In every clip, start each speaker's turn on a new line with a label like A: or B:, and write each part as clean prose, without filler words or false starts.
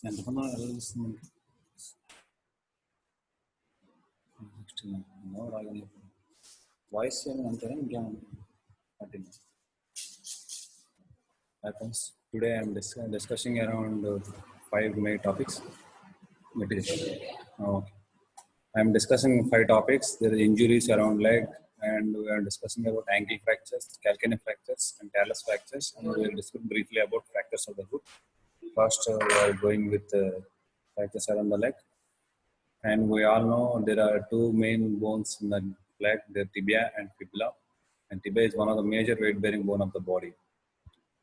A: ఎంతమంది ఆలోచిస్తుంది రాగండి వాయిస్ ఏమి అంతేనా ఇంకేమన్నా continue. Hi friends, today I am discussing around 5 main topics. Okay. I am discussing 5 topics. There are injuries around leg, and we are discussing about ankle fractures, calcaneal fractures, and talus fractures, and we will discuss briefly about fractures of the foot. First, we are going with fractures around the leg, and we all know there are two main bones in the leg: the tibia and fibula. And tibia is one of the major weight-bearing bone of the body.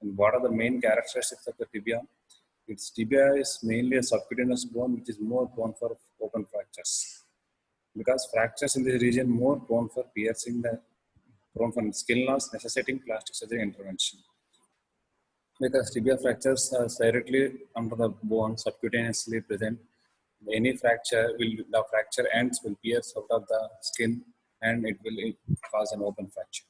A: And what are the main characteristics of the tibia? Its tibia is mainly a subcutaneous bone which is more prone for open fractures. Because fractures in this region more prone for piercing, prone for skin loss necessitating plastic surgery intervention. Because tibia fractures are directly under the bone, subcutaneously present. Any fracture the fracture ends will pierce out of the skin and it will cause an open fracture.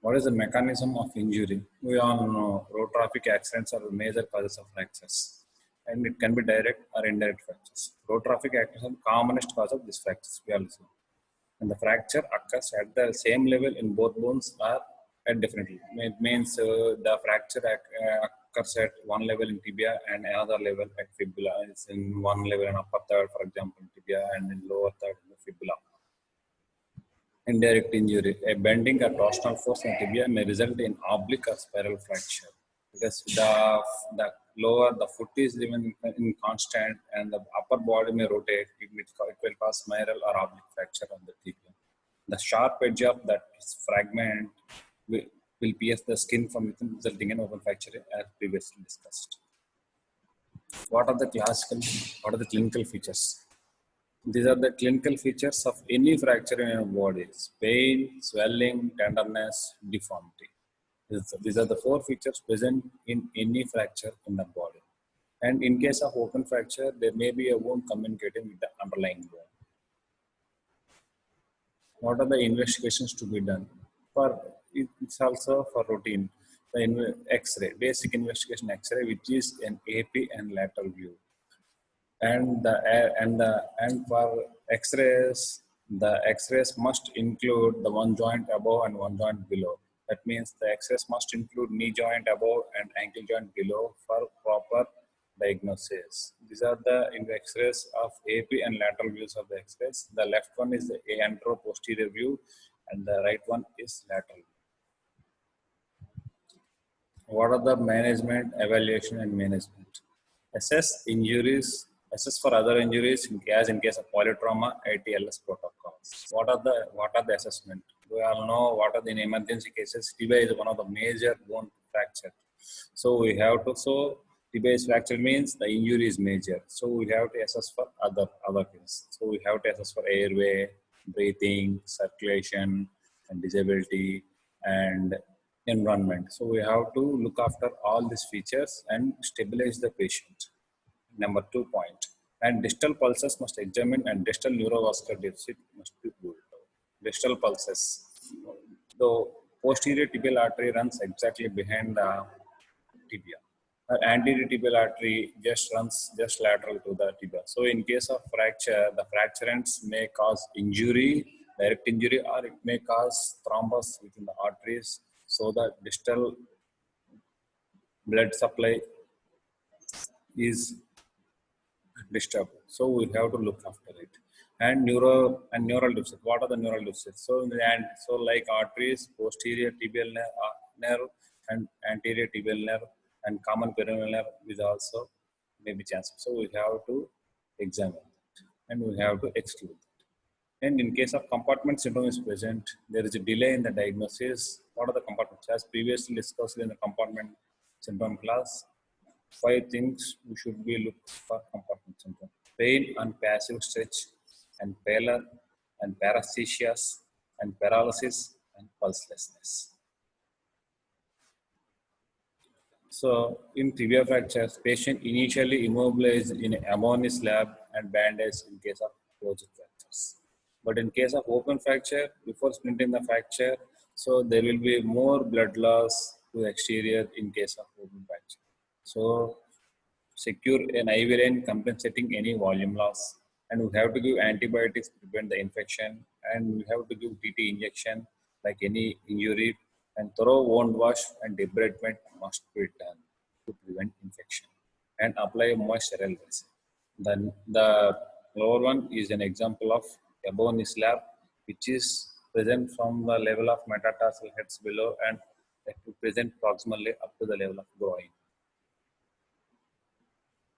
A: What is the mechanism of injury? We all know road traffic accidents are the major causes of fractures, and it can be direct or indirect fractures. Road traffic accidents are the commonest cause of these fractures. We all know. And the fracture occurs at the same level in both bones or at differently. It means the fracture occurs at one level in tibia and another level at fibula. It's in one level in upper third, for example, tibia, and in lower third in the fibula. Indirect injury. A bending or torsional force in tibia may result in oblique or spiral fracture because the lower the foot is even in constant and the upper body may rotate. It will cause spiral or oblique fracture on the tibia. The sharp edge of that fragment will pierce the skin from within, resulting in open fracture as previously discussed. What are the clinical features? These are the clinical features of any fracture in your body: pain, swelling, tenderness, deformity. These are the 4 features present in any fracture in the body. And in case of open fracture, there may be a wound communicating with the underlying bone. What are the investigations to be done? It's also for routine. The X-ray, basic investigation X-ray, which is an AP and lateral view. And for X-rays, the X-rays must include the one joint above and one joint below. That means the X-rays must include knee joint above and ankle joint below for proper diagnosis. These are the X-rays of AP and lateral views of the X-rays. The left one is the antero-posterior view, and the right one is lateral. What are the management, evaluation, and management? Assess injuries. Assess for other injuries in case of polytrauma, ATLS protocols. What are the assessment? We all know what are the emergency cases. Tibia is one of the major bone fracture. So we have to, tibia is fracture means the injury is major. So we have to assess for other things. So we have to assess for airway, breathing, circulation, and disability, and environment. So we have to look after all these features and stabilize the patient. Number 2 point. And distal pulses must examine and distal neurovascular deficit must be ruled out. Distal pulses. The posterior tibial artery runs exactly behind the tibia. The anterior tibial artery runs lateral to the tibia. So in case of fracture, the fracturants may cause injury, direct injury, or it may cause thrombus within the arteries. So the distal blood supply is disturbed. So we have to look after it. And neural deficit. What are the neural deficits? So like arteries, posterior tibial nerve and anterior tibial nerve and common peroneal nerve is also may be chance. So we have to examine that and we have to exclude that. And in case of compartment syndrome is present, there is a delay in the diagnosis. What are the compartments? As previously discussed in the compartment syndrome class, 5 things we should be looking for compartment syndrome: pain and passive stretch, and pallor, and paresthesia, and paralysis, and pulselessness. So in tibia fractures, patient initially immobilized in an ammonia slab and bandaged in case of closed fractures. But in case of open fracture, before splinting the fracture, so there will be more blood loss to the exterior in case of open fracture. So secure an IV line compensating any volume loss, and we have to give antibiotics to prevent the infection, and we have to give TT injection like any injury, and thorough wound wash and debridement must be done to prevent infection, and apply a moist sterile resin. Then the lower one is an example of above knee slab, which is present from the level of metatarsal heads below and present proximally up to the level of groin.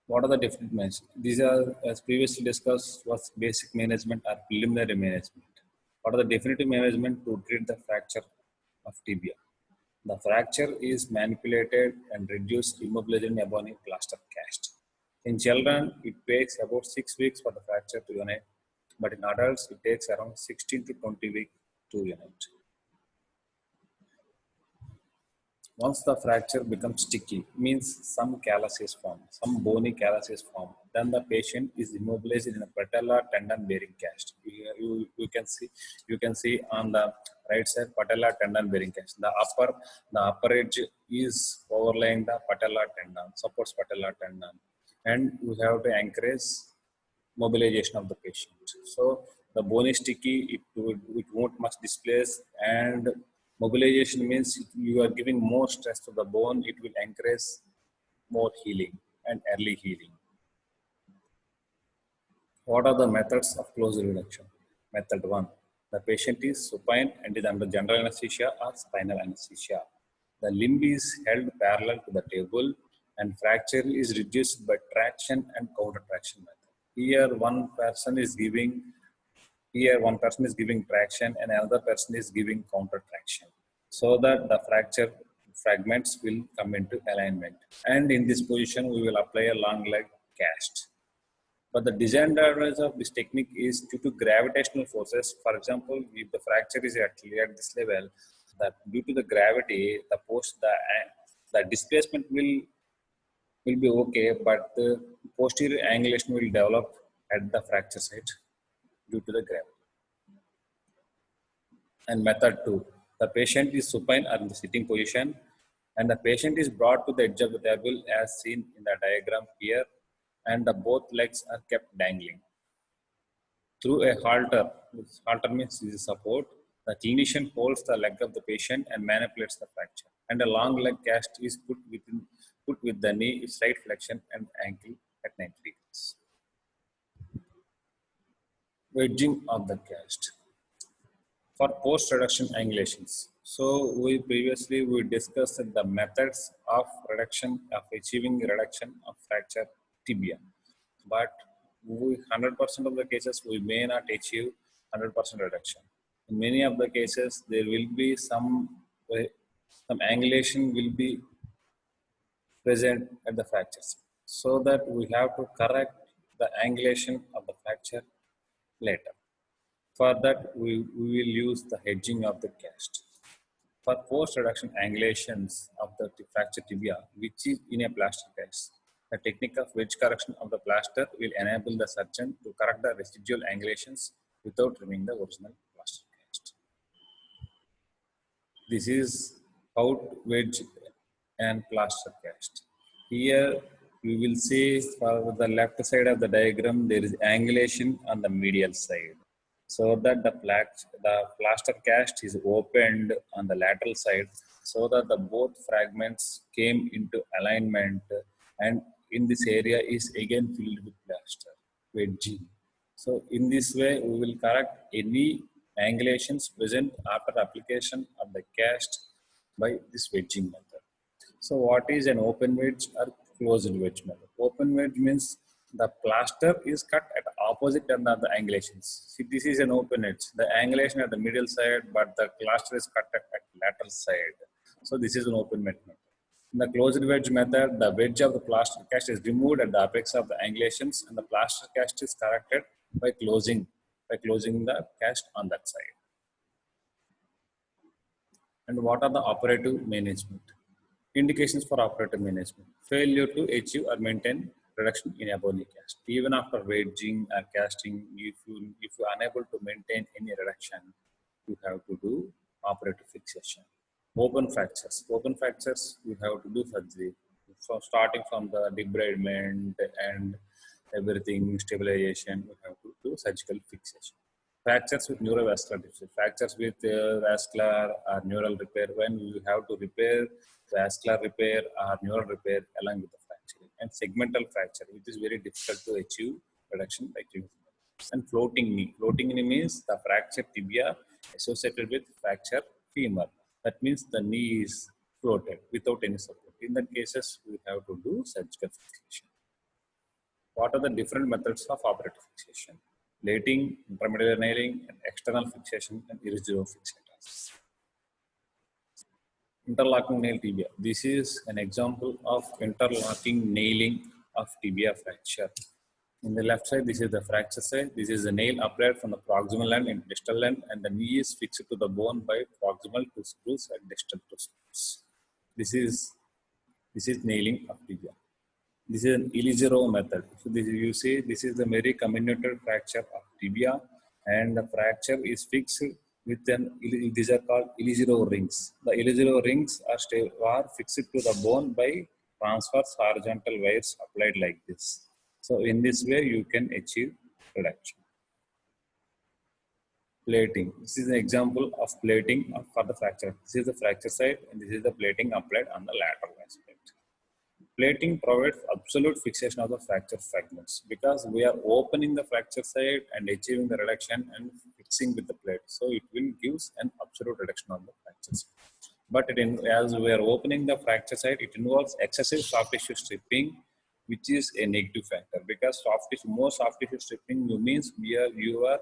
A: What are the different measures? These are, as previously discussed, was basic management or preliminary management. What are the definitive management to treat the fracture of tibia? The fracture is manipulated and reduced immobilized in above knee plaster cast. In children, it takes about 6 weeks for the fracture to unite, but in adults, it takes around 16 to 20 weeks to unite. Once the fracture becomes sticky, means some callus is formed, some bony callus is formed, then the patient is immobilized in a patella tendon bearing cast. You can see on the right side patella tendon bearing cast. The upper edge is overlaying the patella tendon, supports patella tendon, and you have to encourage mobilization of the patient. So the bone is sticky, it won't much displace, and mobilization means you are giving more stress to the bone, it will encourage more healing and early healing. What are the methods of close reduction? Method 1. The patient is supine and is under general anesthesia or spinal anesthesia. The limb is held parallel to the table and fracture is reduced by traction and counter traction method. Here one person is giving traction and another person is giving counter traction, so that the fracture fragments will come into alignment. And in this position, we will apply a long leg cast. But the disadvantage of this technique is due to gravitational forces. For example, if the fracture is at this level, that due to the gravity, the displacement will be okay, but the posterior angulation will develop at the fracture site due to the gravity. And method 2, the patient is supine or in the sitting position, and the patient is brought to the edge of the table as seen in the diagram here, and the both legs are kept dangling. Through a halter, halter means is support, the clinician holds the leg of the patient and manipulates the fracture, and a long leg cast is put with the knee, side flexion and ankle at 90 degrees. Wedging of the cast. For post-reduction angulations. So we previously discussed the methods of achieving reduction of fracture tibia, but 100% of the cases we may not achieve 100% reduction. In many of the cases, there will be some angulation will be present at the fractures, so that we have to correct the angulation of the fracture later. For that, we will use the hedging of the cast. For post-reduction angulations of the fracture tibia, which is in a plaster cast, the technique of wedge correction of the plaster will enable the surgeon to correct the residual angulations without removing the original plaster cast. This is how to wedge and plaster cast. Here we will see for the left side of the diagram, there is angulation on the medial side, so that the plaster cast is opened on the lateral side, so that the both fragments came into alignment, and in this area is again filled with plaster, wedging. So in this way, we will correct any angulations present after application of the cast by this wedging method. So what is an open wedge or closed wedge method? Open wedge means the plaster is cut at opposite end of the angulations. See, this is an open edge. The angulation at the middle side, but the plaster is cut at lateral side. So this is an open wedge method. In the closed wedge method, the wedge of the plaster cast is removed at the apex of the angulations, and the plaster cast is corrected by closing the cast on that side. And what are the operative management? Indications for operative management: failure to achieve or maintain reduction in above knee cast. Even after wedging or casting, if you are unable to maintain any reduction, you have to do operative fixation. Open fractures, you have to do surgery. So starting from the debridement and everything, stabilization, we have to do surgical fixation. Fractures with neurovascular deficit, fractures with vascular or neural repair, when you have to repair vascular repair or neural repair along with the fracture. And segmental fracture, which is very difficult to achieve reduction by clinical. And floating knee. Floating knee means the fractured tibia associated with fracture femur. That means the knee is floated without any support. In that cases, we have to do surgical fixation. What are the different methods of operative fixation? Plating, intramedullary nailing, and external fixation, and Irizarry fixators. Interlocking nail tibia. This is an example of interlocking nailing of tibia fracture. In the left side, this is the fracture side. This is the nail applied from the proximal end and distal end, and the knee is fixed to the bone by proximal two screws and distal two screws. This is nailing of tibia. This is an Irizarry method. So this is, you see, this is the very comminuted fracture of tibia, and the fracture is fixed with these are called Irizarry rings. The Irizarry rings are fixed to the bone by transverse horizontal wires applied like this. So in this way, you can achieve reduction. Plating. This is an example of plating for the fracture. This is the fracture side, and this is the plating applied on the lateral aspect. Plating provides absolute fixation of the fracture fragments because we are opening the fracture side and achieving the reduction and fixing with the plate. So it will give an absolute reduction of the fractures. But as we are opening the fracture side, it involves excessive soft tissue stripping, which is a negative factor because more soft tissue stripping means you are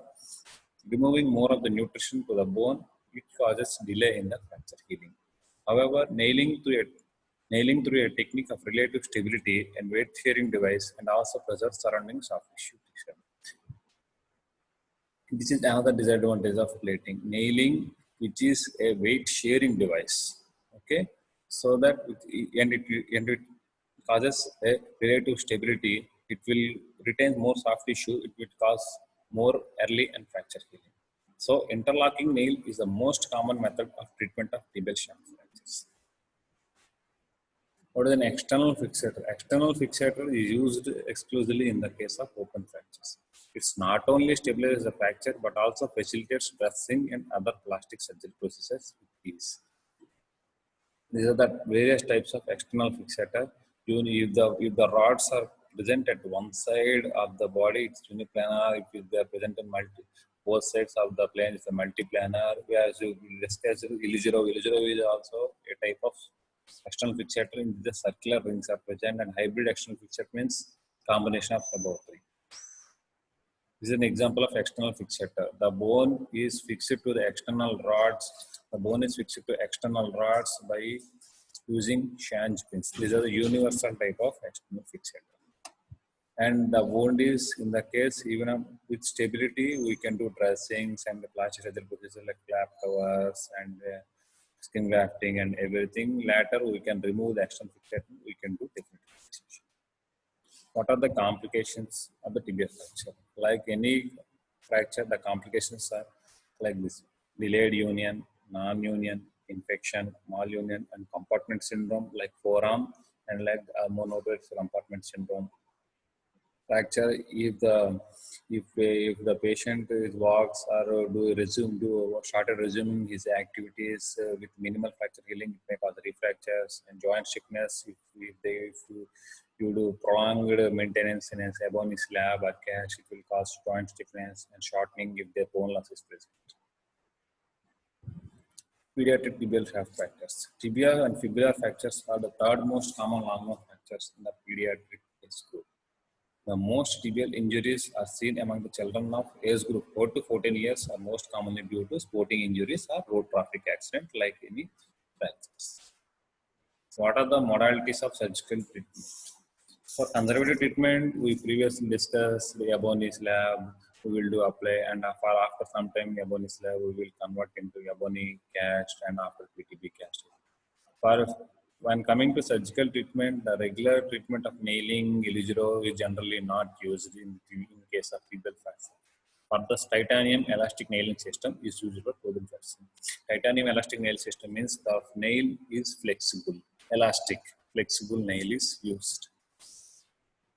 A: removing more of the nutrition to the bone. It causes delay in the fracture healing. However, nailing through a technique of relative stability and weight sharing device and also preserve surrounding soft tissue. This is another disadvantage of plating. Nailing, which is a weight sharing device. Okay, so that it causes a relative stability. It will retain more soft tissue. It will cause more early and fracture healing. So interlocking nail is the most common method of treatment of tibial shaft fractures. What is an external fixator? External fixator is used exclusively in the case of open fractures. It's not only stabilizes the fracture but also facilitates dressing and other plastic surgery procedures with ease. These are the various types of external fixator. If the rods are present at one side of the body, it's uniplanar. If they are present in both sides of the plane, it's a multiplanar. As you discussed, Irizarry is also a type of external fixator in the circular rings are present, and hybrid external fixator means combination of above three. This is an example of external fixator. The bone is fixed to the external rods. The bone is fixed to external rods by using Shange pins. These are the universal type of external fixator. And the wound is, in the case, even with stability, we can do dressings and the plastic surgery procedures like flap covers and skin grafting and everything. Later, we can remove the external fixator. We can do definitive fixation. What are the complications of the tibia fracture? Like any fracture, the complications are like this: delayed union, non-union, infection, malunion, and compartment syndrome like forearm and like monotopic compartment syndrome. Fracture if the patient walks or started resuming his activities with minimal fracture healing, it may cause refractures and joint sickness. If you do prolonged maintenance in a Ebony slab or cast, it will cause joint stiffness and shortening if the bone loss is present. Pediatric tibial shaft fractures. Tibia and fibular fractures are the third most common long-bone fractures in the pediatric age group. The most tibial injuries are seen among the children of age group 4 to 14 years are most commonly due to sporting injuries or road traffic accident like any fractures. What are the modalities of surgical treatment? For conservative treatment, we previously discussed the Ebony slab. We will do apply, and after some time Ebony slab we will convert into Ebony cast and after PTB cast. When coming to surgical treatment, the regular treatment of nailing, Irizarry is generally not used in case of tibial fracture. For the titanium elastic nailing system is used for closing fracture. Titanium elastic nail system means the nail is flexible, elastic. flexible nail is used.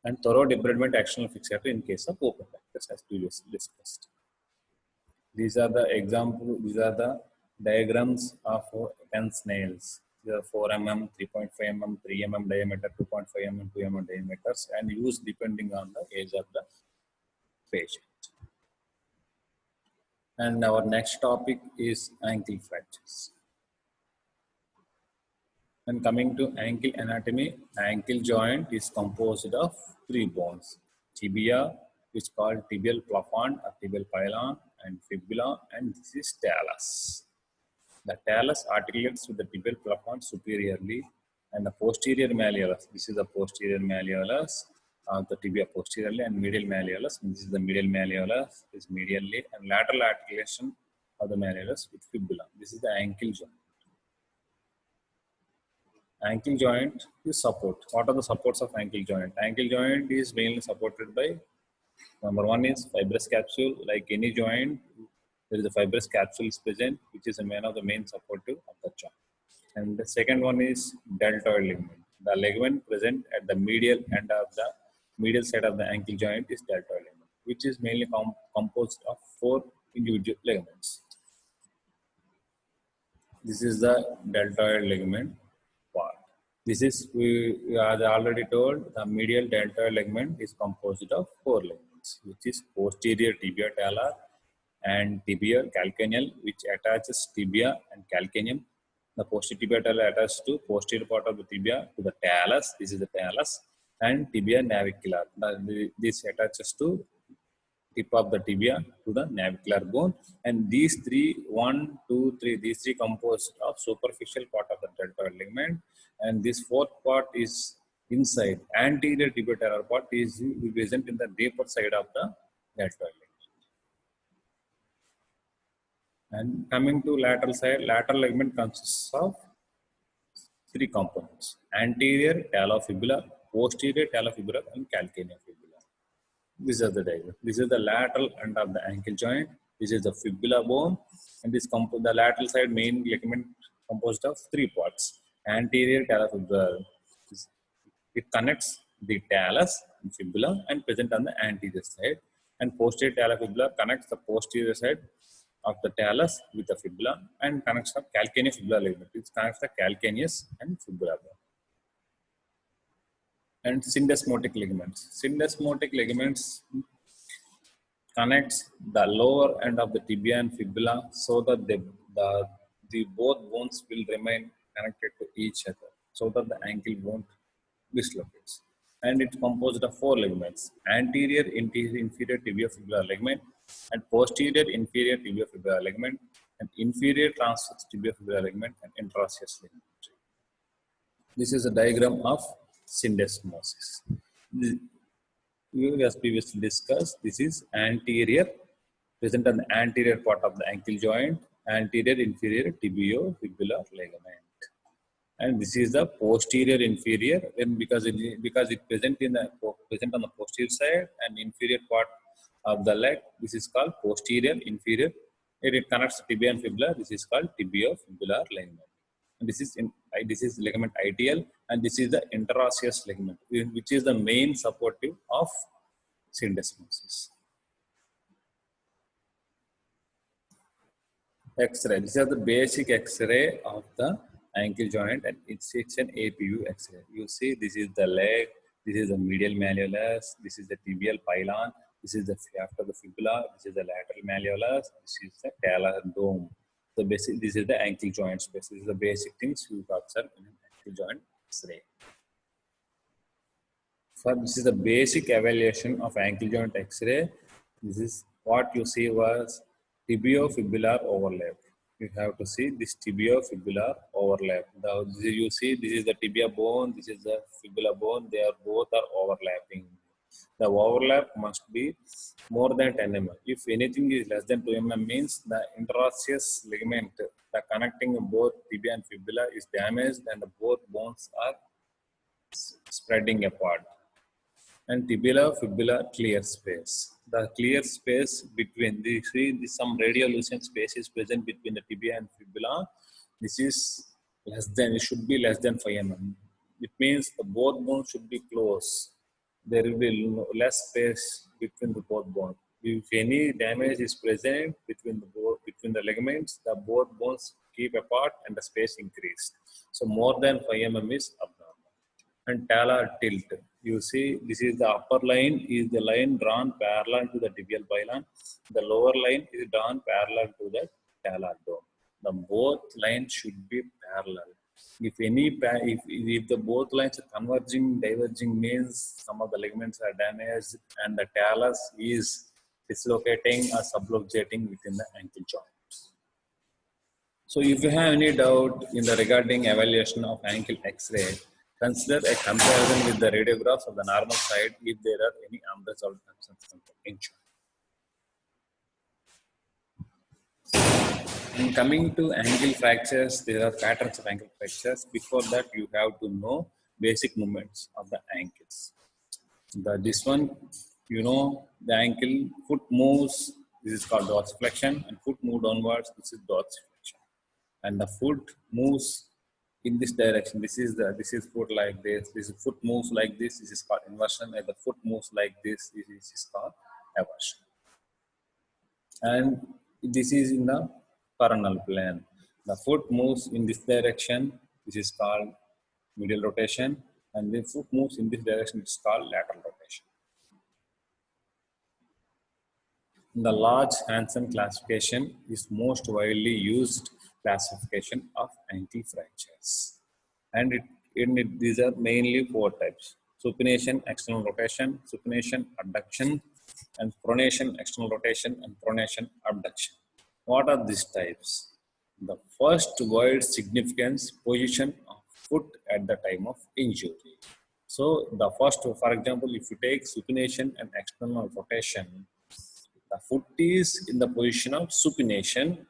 A: And thorough debridement external fixator in case of open fractures, as previously discussed. These are the example. These are the diagrams of tense nails. These are 4 mm, 3.5 mm, 3 mm diameter, 2.5 mm, 2 mm diameters, and used depending on the age of the patient. And our next topic is ankle fractures. And coming to ankle anatomy, ankle joint is composed of 3 bones: tibia, which is called tibial plafond or tibial pylon, and fibula, and this is talus. The talus articulates with the tibial plafond superiorly, and the posterior malleolus. This is the posterior malleolus of the tibia posteriorly, and medial malleolus. And this is the medial malleolus is medially, and lateral articulation of the malleolus with fibula. This is the ankle joint. Ankle joint is support. What are the supports of ankle joint? Ankle joint is mainly supported by, number one is fibrous capsule. Like any joint, there is a fibrous capsule is present, which is one of the main supportive of the joint. And the second one is deltoid ligament. The ligament present at the medial end of the medial side of the ankle joint is deltoid ligament, which is mainly composed of 4 individual ligaments. This is the deltoid ligament part. This is, we are already told, the medial deltoid ligament is composed of 4 ligaments, which is posterior tibio-talar and tibial calcaneal, which attaches tibia and calcaneum. The posterior tibio-talar attaches to posterior part of the tibia to the talus. This is the talus, and tibia navicular. This attaches to tip of the tibia to the navicular bone, and these 3, 1, 2, 3, these 3 composed of superficial part of the deltoid ligament, and this 4th part is inside. Anterior tibio-talar part is present in the deeper side of the deltoid ligament. And coming to lateral side, lateral ligament consists of 3 components: anterior talofibular, posterior talofibular, and calcaneal fibula. These are the diagram. This is the lateral end of the ankle joint. This is the fibula bone, and this the lateral side main ligament composed of 3 parts. Anterior talofibular, it connects the talus and fibula and present on the anterior side, and posterior talofibular connects the posterior side of the talus with the fibula and connects the calcaneofibular ligament. It connects the calcaneus and fibula bone. And syndesmotic ligaments. Syndesmotic ligaments connects the lower end of the tibia and fibula so that the both bones will remain connected to each other, so that the ankle won't dislocates. And it's composed of 4 ligaments: anterior inferior tibiofibular ligament, and posterior inferior tibiofibular ligament, and inferior transverse tibiofibular ligament, and interosseous ligament. This is a diagram of syndesmosis. As previously discussed, this is anterior, present on the anterior part of the ankle joint, anterior inferior tibiofibular ligament. And this is the posterior inferior, and because it present on the posterior side and inferior part of the leg, this is called posterior inferior. It connects tibia and fibula. This is called tibiofibular ligament. And this is ligament ITL, and this is the interosseous ligament, which is the main supportive of syndesmosis. X-ray. This is the basic X-ray of the ankle joint, and it's an APU X-ray. You see, this is the leg, this is the medial malleolus, this is the tibial pylon, this is the after the fibula, this is the lateral malleolus, this is the talar dome. The basic, this is the ankle joint space. This is the basic things you observe in an ankle joint X-ray. So this is the basic evaluation of ankle joint X-ray. This is what you see was tibiofibular overlap. You have to see this tibiofibular overlap. You see, this is the tibia bone, this is the fibula bone. They are both overlapping. The overlap must be more than 10 mm. If anything is less than 2 mm, means the interosseous ligament, the connecting both tibia and fibula, is damaged, and both bones are spreading apart. And tibial fibula clear space. The clear space between some radiolucent space is present between the tibia and fibula. This is less than, it should be less than 5 mm. It means the both bones should be close. There will be less space between the both bones. If any damage is present between the ligaments, the both bones keep apart and the space increased. So more than 5 mm is abnormal. And talar tilt. You see, this is the upper line is the line drawn parallel to the tibial pylon. The lower line is drawn parallel to the talar dome. The both lines should be parallel. If if the both lines are converging, diverging means some of the ligaments are damaged and the talus is dislocating or subluxating within the ankle joint. So if you have any doubt in the regarding evaluation of ankle X-ray, consider a comparison with the radiographs of the normal side if there are any unresolved concerns from the injury. And coming to ankle fractures, there are patterns of ankle fractures. Before that, you have to know basic movements of the ankles. This one, you know, the ankle, foot moves, this is called dorsiflexion, and foot move downwards, this is dorsiflexion. And the foot moves in this direction. This is foot like this. This is foot moves like this. This is called inversion. And the foot moves like this. This is called eversion. And this is in the coronal plane. The foot moves in this direction. This is called medial rotation. And the foot moves in this direction. It's called lateral rotation. The large Hansen classification is most widely used classification of ankle fractures. And these are mainly 4 types: supination, external rotation, supination, adduction, and pronation, external rotation, and pronation, abduction. What are these types? The first wide significance position of foot at the time of injury. So the first, for example, if you take supination and external rotation, the foot is in the position of supination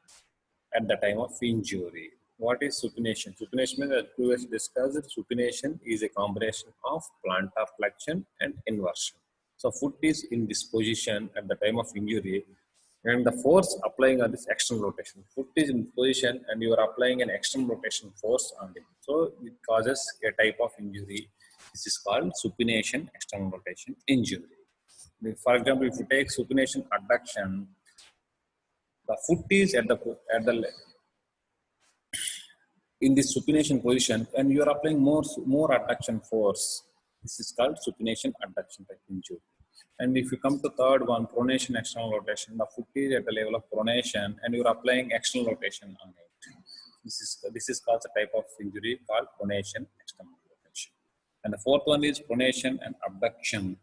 A: at the time of injury. What is supination? Supination means, as previously discussed, supination is a combination of plantar flexion and inversion. So foot is in this position at the time of injury, and the force applying on this external rotation. Foot is in position and you are applying an external rotation force on it. So it causes a type of injury. This is called supination, external rotation injury. For example, if you take supination adduction, the foot is at the in this supination position, and you are applying more adduction force. This is called supination adduction type injury. And if you come to third one, pronation, external rotation, the foot is at the level of pronation, and you are applying external rotation on it. This is called a type of injury called pronation, external rotation. And the fourth one is pronation and abduction.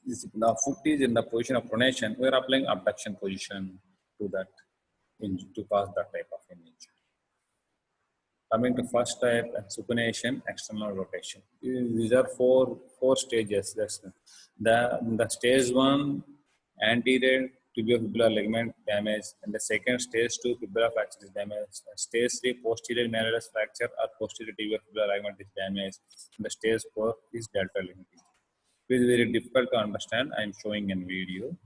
A: The foot is in the position of pronation, we are applying abduction position to that to cause that type of injury. Coming to first type, supination, external rotation. These are four stages. The stage 1, anterior tibiofibular ligament damage, and the second stage 2, fibular fracture is damaged. Stage 3, posterior malleolus fracture or posterior tibiofibular ligament is damaged. And the stage 4 is delta ligament. It is very difficult to understand. I am showing in video.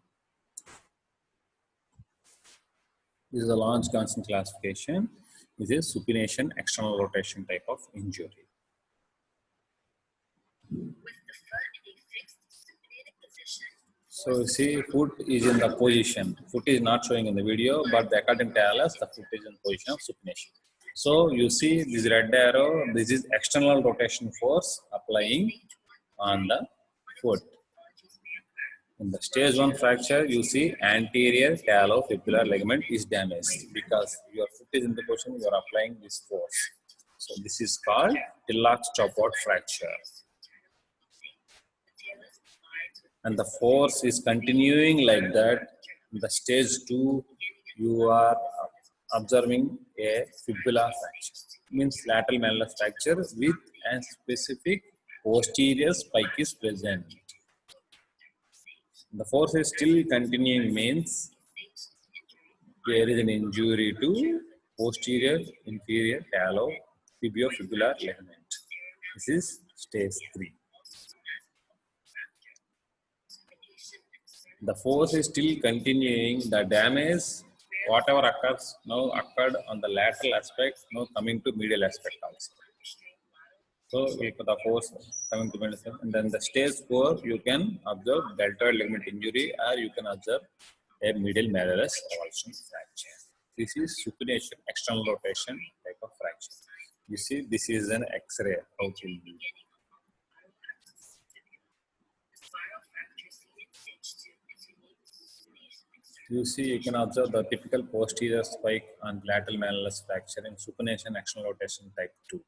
A: This is a Lawrence Johnson classification. This is supination, external rotation type of injury. So see, foot is in the position. Foot is not showing in the video, but the according to us, the foot is in position of supination. So you see this red arrow. This is external rotation force applying on the foot. In the stage 1 fracture, you see anterior talofibular ligament is damaged because your foot is in the position, you are applying this force. So this is called Tillot's-Chopard fracture. And the force is continuing like that. In the stage 2, you are observing a fibula fracture. It means lateral malleolus fracture with a specific posterior spike is present. The force is still continuing means there is an injury to posterior inferior talotibiofibular ligament. This is stage 3. The force is still continuing. The damage, whatever occurs, now occurred on the lateral aspect, now coming to medial aspect also. So the force coming to medicine, and then the stage 4 you can observe deltoid ligament injury, or you can observe a medial malleolus avulsion fracture. This is supination external rotation type of fracture. You see, this is an X-ray. How it will be. You see, you can observe the typical posterior spike on lateral malleolus fracture in supination external rotation type 2.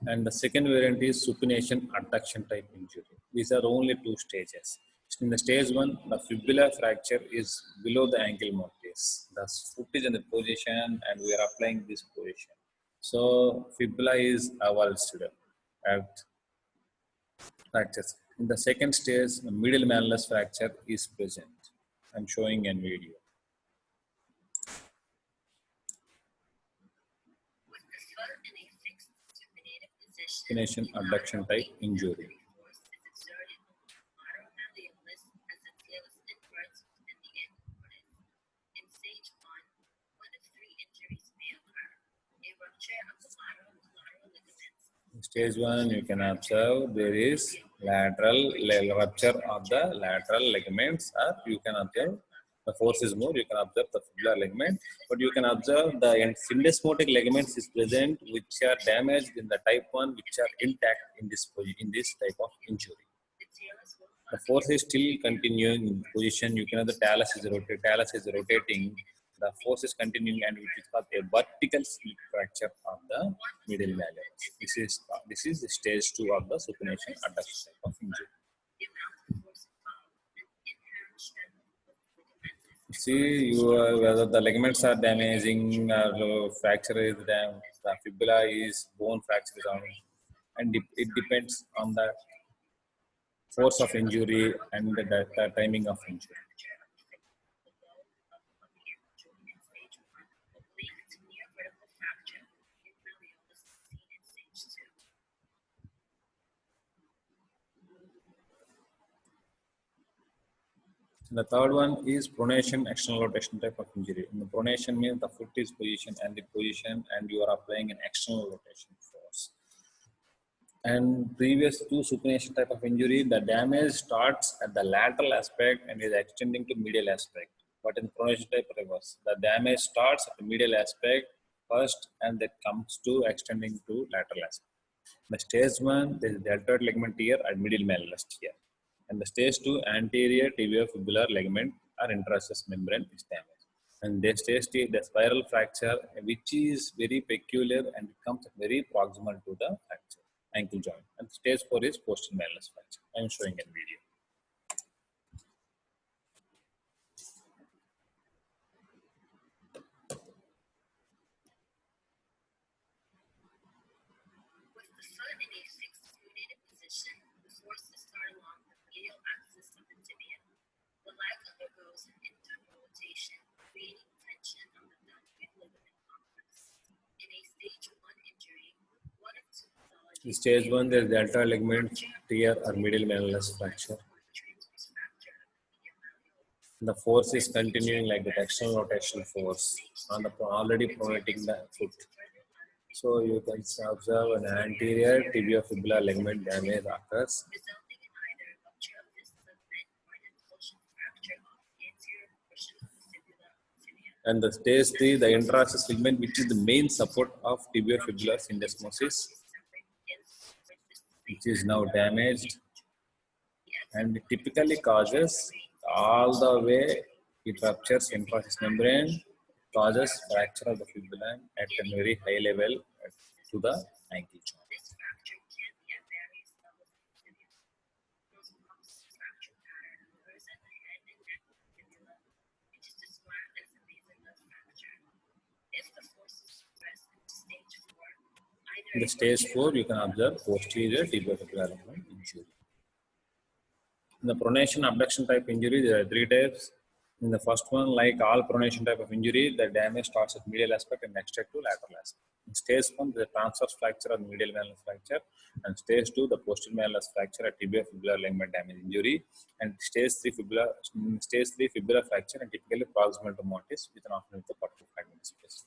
A: And the second variant is supination adduction type injury. These are only 2 stages. In the stage 1, the fibular fracture is below the ankle mortise. The foot is in the position and we are applying this position. So fibula is avulsed at fractures. In the second stage, the medial malleolus fracture is present. I'm showing a video. Supination adduction type injury. Stage 1, you can observe there is lateral rupture of the lateral ligaments, or you can observe the force is more, you can observe the fibular ligament, but you can observe the syndesmotic ligaments is present which are damaged in the type 1, which are intact in this type of injury. The force is still continuing in position. You can have the talus is rotating. The force is continuing, and which is called a vertical slip fracture of the medial malleolus. This is the stage 2 of the supination adduction type of injury. See, whether the ligaments are damaging or fracture is damaged, the fibula is bone fracture is on, and it depends on the force of injury and the timing of injury. The third one is pronation external rotation type of injury. In the pronation means the foot is positioned and you are applying an external rotation force. And previous to supination type of injury, the damage starts at the lateral aspect and is extending to medial aspect. But in pronation type reverse, the damage starts at the medial aspect first and that comes to extending to lateral aspect. The stage 1, there is deltoid ligament tear at medial malleolus tear. And the stage 2, anterior tibiofibular ligament or interosseous membrane is damaged. And the stage 3, the spiral fracture, which is very peculiar and it comes very proximal to the fracture, ankle joint. And stage 4 is posterior malleolus fracture. I am showing a video. In stage 1, there is deltoid ligament tear or medial malleolus fracture. The force is continuing like the external rotation force on the already pronating the foot. So you can observe an anterior tibiofibular ligament damage occurs. And the stage 3, the interosseous ligament, which is the main support of tibiofibular syndesmosis, which is now damaged, and it typically causes all the way, it ruptures interosseous membrane, causes fracture of the fibula at a very high level to the ankle joint. In the stage 4, you can observe posterior tibiofibular ligament injury. In the pronation abduction type injury, there are 3 types. In the first one, like all pronation type of injury, the damage starts at medial aspect and extends to lateral aspect. In stage 1, the transverse fracture or medial malleolus fracture, and stage 2, the posterior malleolus fracture or tibiofibular ligament damage injury, and stage 3 fibular fracture and typically proximal to mortis with an option with the partial fragment space.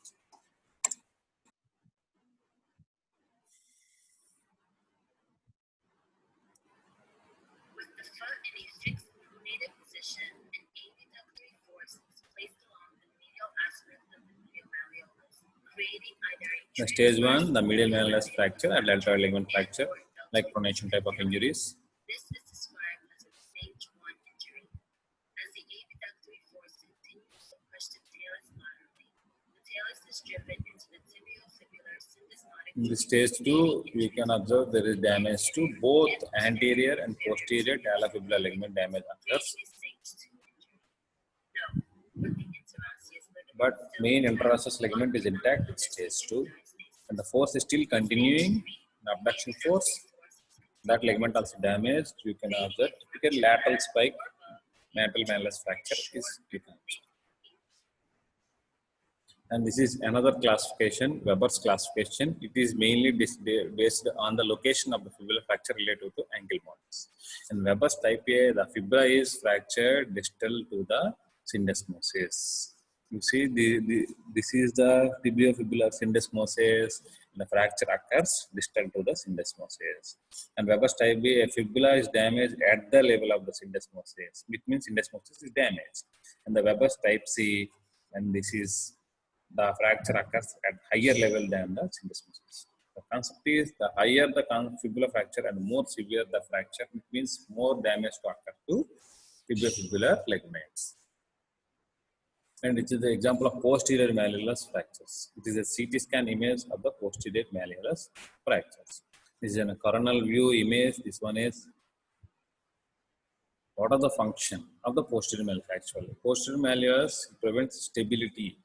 B: The foot in a fixed pronated position, an abductory force is placed along the medial aspect of the medial malleolus, creating either a
A: The stage 1, the medial malleolus fracture and deltoid ligament fracture, like pronation type of injuries.
B: This is described as a stage 1 injury. As the abductory force continues to push the talus laterally, the talus is driven into the tibiofibular syndesmotic.
A: In the stage 2, you can observe there is damage to both anterior and posterior talofibular ligament damage occurs. But main interosseous ligament is intact in stage 2, and the force is still continuing, the abduction force. That ligament also damaged. You can observe typical lateral spike lateral malleolus fracture is you can observe. And this is another classification, Weber's classification. It is mainly based on the location of the fibular fracture related to ankle models. In Weber's type A, the fibula is fractured distal to the syndesmosis. You see, this is the tibiofibular syndesmosis. The fracture occurs distal to the syndesmosis. And Weber's type B, a fibula is damaged at the level of the syndesmosis, which means syndesmosis is damaged. And the Weber's type C, and this is the fracture occurs at higher level than the syndesmosis. The concept is the higher the fibular fracture and more severe the fracture, it means more damage to occur to tibiofibular ligaments. And it is the example of posterior malleolus fractures. It is a CT scan image of the posterior malleolus fractures. This is a coronal view image. This one is what are the function of the posterior malleolus actually. Posterior malleolus prevents stability.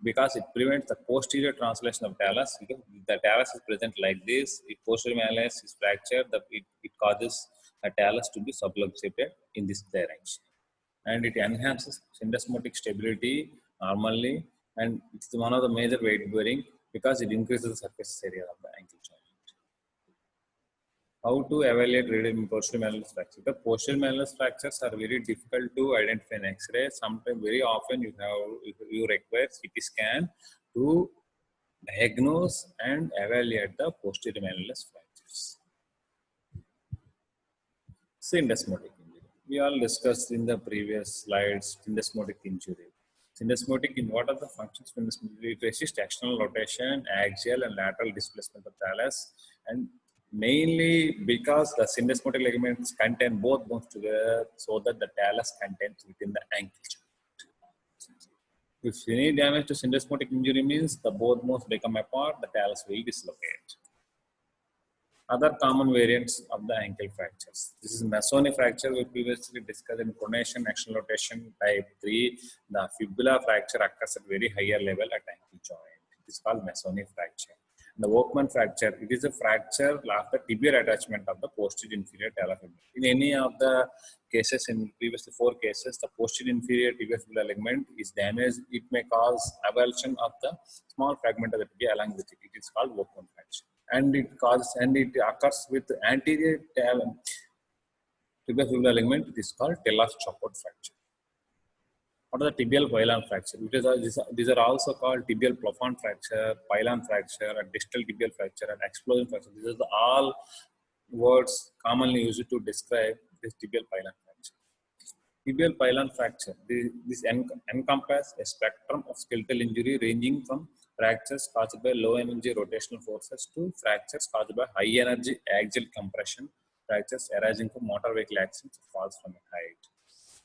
A: Because it prevents the posterior translation of talus. Because the talus is present like this, if posterior malleolus is fractured, it causes the talus to be subluxated in this direction. And it enhances syndesmotic stability normally, and it's one of the major weight bearing because it increases the surface area of the ankle joint. How to evaluate radial posterior malleolus fracture? The posterior malleolus fractures are very difficult to identify in X-ray. Sometimes, very often, you require CT scan to diagnose and evaluate the posterior malleolus fractures. Syndesmotic injury. We all discussed in the previous slides syndesmotic injury. Syndesmotic in what are the functions? It resists external rotation, axial and lateral displacement of talus, and mainly because the syndesmotic ligaments contain both bones together, so that the talus contains within the ankle joint. If any damage to syndesmotic injury means the both bones become apart, the talus will dislocate. Other common variants of the ankle fractures. This is Mersonne fracture. We previously discussed in pronation, external rotation type 3. The fibula fracture occurs at very higher level at ankle joint. It is called Mersonne fracture. The Workman fracture, it is a fracture after tibial attachment of the posterior inferior talofibula. In any of the cases, in previously 4 cases, the posterior inferior tibiofibular ligament is damaged. It may cause avulsion of the small fragment of the tibia along with it. It is called Workman fracture. And it occurs with anterior tibiofibular ligament. It is called Taylor-Chaput fracture. What are the tibial pylon fracture? These are also called tibial plafond fracture, pylon fracture, and distal tibial fracture, and explosion fracture. These are all words commonly used to describe this tibial pylon fracture. Tibial pylon fracture. This encompasses a spectrum of skeletal injury ranging from fractures caused by low energy rotational forces to fractures caused by high energy axial compression, fractures arising from motor vehicle accidents, falls from a height.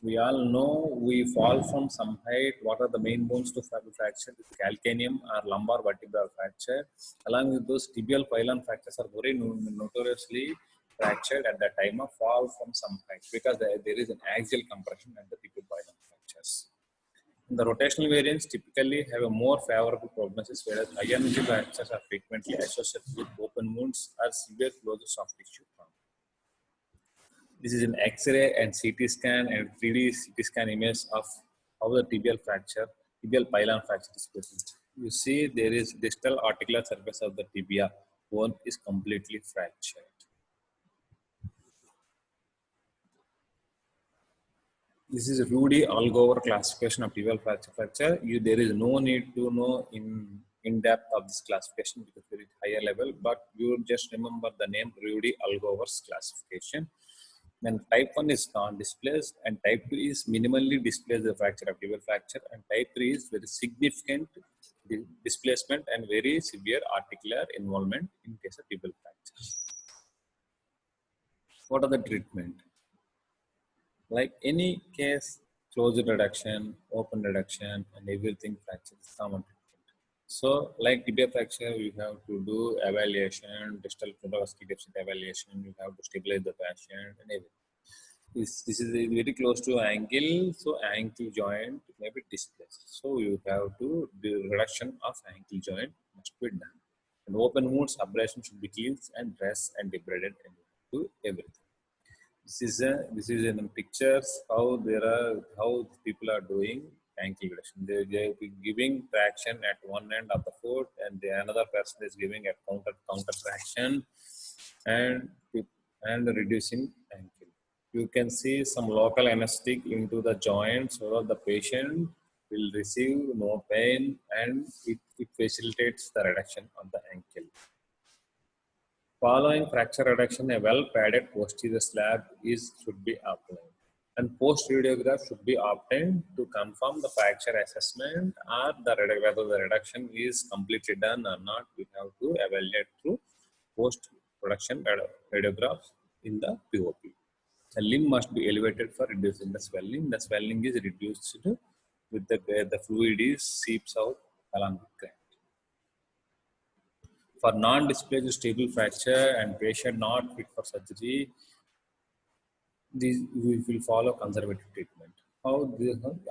A: We all know we fall from some height. What are the main bones to fracture? Calcaneum or lumbar vertebral fracture. Along with those, tibial pylon fractures are very notoriously fractured at the time of fall from some height because there is an axial compression at the tibial pylon fractures. The rotational variants typically have a more favorable prognosis, whereas high energy fractures are frequently associated with open wounds or severe closures of tissue trauma. This is an X-ray and CT scan and 3D CT scan image of how the tibial pylon fracture is present. You see there is distal articular surface of the tibia bone is completely fractured. This is Rudy Algover classification of tibial fracture. There is no need to know in depth of this classification because it is higher level, but you just remember the name Rudy Algover's classification. Then type 1 is non-displaced and type 2 is minimally displaced the fracture of tibial fracture, and type 3 is very significant displacement and very severe articular involvement in case of tibial fractures. What are the treatment? Like any case, closed reduction, open reduction, and everything fracture is common treatment. So, like tibia fracture, you have to do evaluation, distal fibrotic deficit evaluation. You have to stabilize the patient and everything. This is very close to ankle, so ankle joint may be displaced. So you have to do reduction of ankle joint must be done. And open wounds ablation should be cleansed and dressed and debrided and do everything. This is in pictures how people are doing ankle reduction. They will be giving traction at one end of the foot, and the another person is giving a counter traction and reducing ankle. You can see some local anesthetic into the joint so that the patient will receive no pain, and it facilitates the reduction of the ankle. Following fracture reduction, a well-padded posterior slab should be applied, and post-radiograph should be obtained to confirm the fracture assessment or whether the reduction is completely done or not. We have to evaluate through post-production radiographs in the POP. The limb must be elevated for reducing the swelling. The swelling is reduced with the fluid seeps out along the granite. For non-displaced stable fracture and patient not fit for surgery, we will follow conservative treatment. How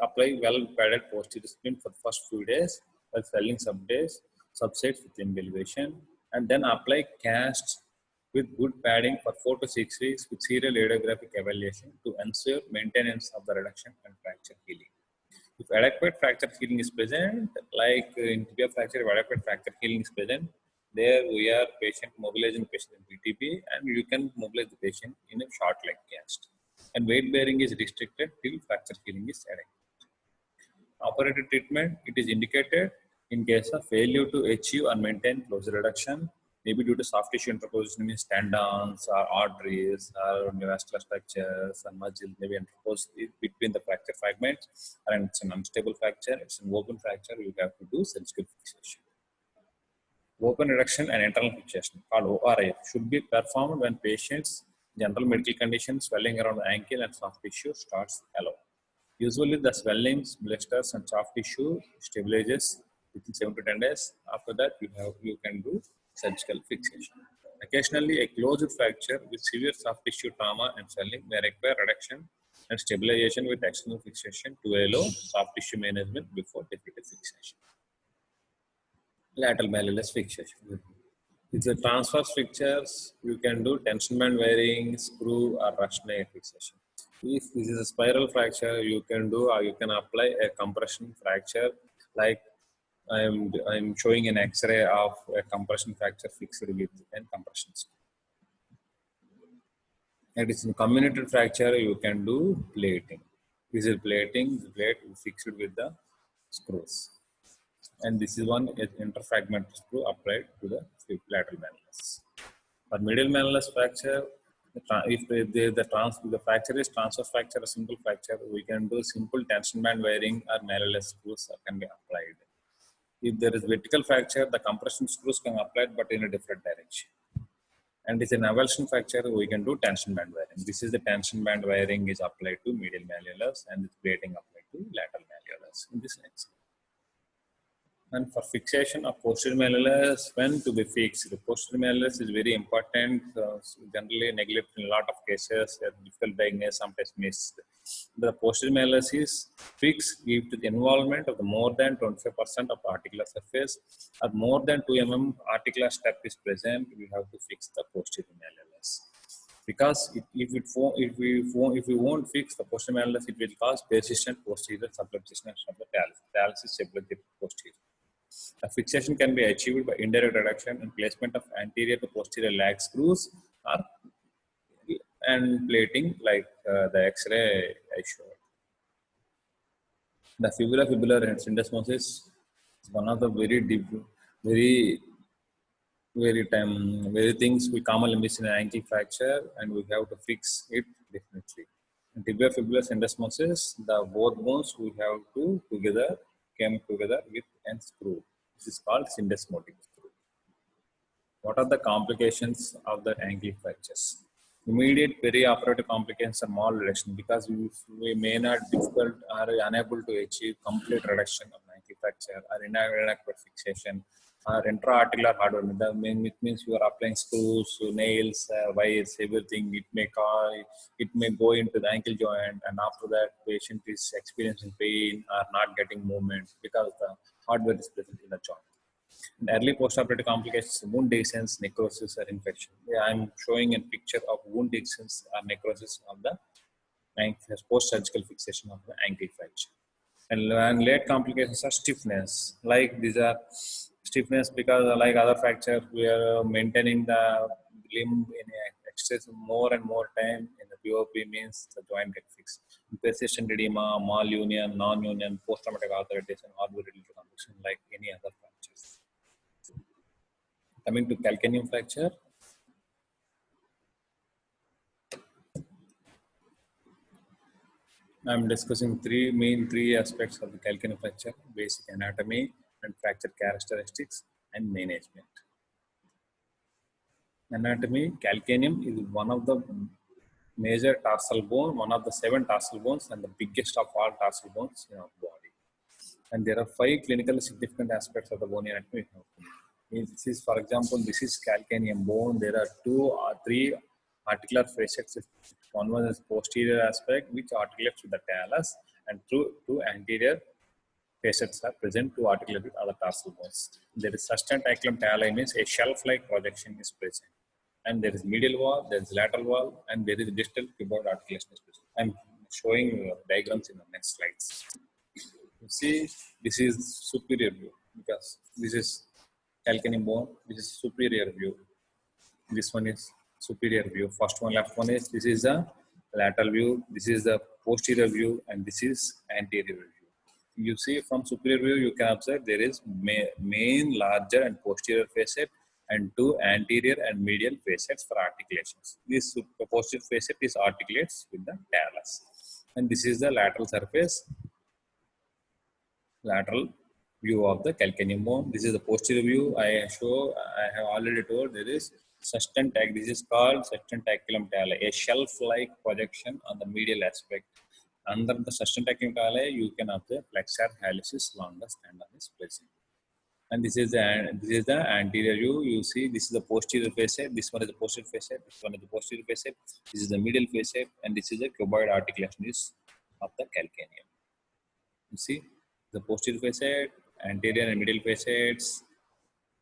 A: apply well-padded posterior splint for the first few days, while swelling subsides with limb elevation, and then apply cast with good padding for 4 to 6 weeks with serial radiographic evaluation to ensure maintenance of the reduction and fracture healing. If adequate fracture healing is present, like in tibia fracture, if adequate fracture healing is present, there we are mobilizing patient in BTP, and you can mobilize the patient in a short leg cast. And weight bearing is restricted till fracture healing is adequate. Operative treatment, it is indicated in case of failure to achieve or maintain closure reduction, maybe due to soft tissue interposition in tendons or arteries or vascular structures or muscle, maybe interposed between the fracture fragments, and it's an unstable fracture, it's an open fracture, you have to do surgical fixation. Open reduction and internal fixation, called ORIF, should be performed when patients' general medical conditions, swelling around the ankle and soft tissue starts alone. Usually the swellings, blisters and soft tissue stabilizes within 7 to 10 days. After that, you can do surgical fixation. Occasionally, a closed fracture with severe soft tissue trauma and swelling may require reduction and stabilization with external fixation to allow soft tissue management before definitive fixation. Lateral malleolus fixation. With the transverse fixtures, you can do tension band wiring, screw or Rushnail fixation. If this is a spiral fracture, you can do or you can apply a compression fracture, like I'm showing an X-ray of a compression fracture fixed with a compression screw. And it's in comminuted fracture, you can do plating. This is plating, the plate is fixed with the screws. And this is one interfragment screw applied to the lateral malleolus. For medial malleolus fracture, if the fracture is transverse fracture or simple fracture, we can do simple tension band wiring or malleolus screws can be applied. If there is vertical fracture, the compression screws can be applied but in a different direction. And it's an avulsion fracture, we can do tension band wiring. This is the tension band wiring is applied to medial malleolus and the plating applied to lateral malleolus in this sense. And for fixation of posterior malleolus, when to be fixed, the posterior malleolus is very important, generally neglected in a lot of cases, difficult diagnosis, sometimes missed. The posterior malleolus is fixed if the involvement of the more than 25% of articular surface or more than 2 mm articular step is present, we have to fix the posterior malleolus. Because if we won't fix the posterior malleolus, it will cause persistent posterior subluxation of the dialysis subluxated posterior. The fixation can be achieved by indirect reduction and placement of anterior to posterior lag screws and plating like the X-ray I showed. The fibular syndesmosis is one of the very very things we commonly miss in an ankle fracture, and we have to fix it definitely. In tibia fibula syndesmosis, the both bones we have to together came together with a screw. This is called syndesmotic screw. What are the complications of the ankle fractures? Immediate perioperative complications are malreduction because we may not difficult or unable to achieve complete reduction of ankle fracture or inadequate fixation or intra-articular hardware. That it means you are applying screws, nails, wires, everything. It may go into the ankle joint, and after that, patient is experiencing pain or not getting movement because the hardware is present in the joint. And early postoperative complications, wound dehiscence, necrosis, or infection. Yeah, I'm showing a picture of wound dehiscence or necrosis of the post-surgical fixation of the ankle fracture. And late complications are stiffness. Like these are stiffness because like other fractures, we are maintaining the limb in excess more and more time in the POP means the joint get fixed. Persistent edema, malunion, non-union, post-traumatic arthritis, and orbital condition like any other fractures. Coming to calcaneum fracture, I'm discussing three aspects of the calcaneum fracture: basic anatomy and fracture characteristics and management. Anatomy: calcaneum is one of the major tarsal bone, one of the 7 tarsal bones, and the biggest of all tarsal bones in our body. And there are 5 clinically significant aspects of the bone anatomy. This is, for example, this is calcaneum bone. There are 2 or 3 articular facets. One is posterior aspect, which articulates with the talus, and two anterior facets are present to articulate with other tarsal bones. There is sustentaculum tali, means a shelf-like projection is present. And there is medial wall, there is lateral wall, and there is distal cuboid articulation is present. I'm showing diagrams in the next slides. You see, this is superior view because this is calcaneum bone. This is superior view. This one is superior view. First one, left one is, this is the lateral view. This is the posterior view, and this is anterior view. You see from superior view, you can observe there is main, larger, and posterior facet, and 2 anterior and medial facets for articulations. This posterior facet is articulates with the talus, and this is the lateral surface, lateral view of the calcaneum bone. This is the posterior view. I have already told there is sustentaculum. This is called sustentaculum tali, a shelf-like projection on the medial aspect. Under the sustentaculum tali, you can observe flexor hallucis longus tendon is present. And this is the anterior view. You see, this is the posterior facet. This one is the posterior facet. This one is the posterior facet. This is the medial facet, and this is the cuboid articulation of the calcaneum. You see, the posterior facet, anterior and medial facets.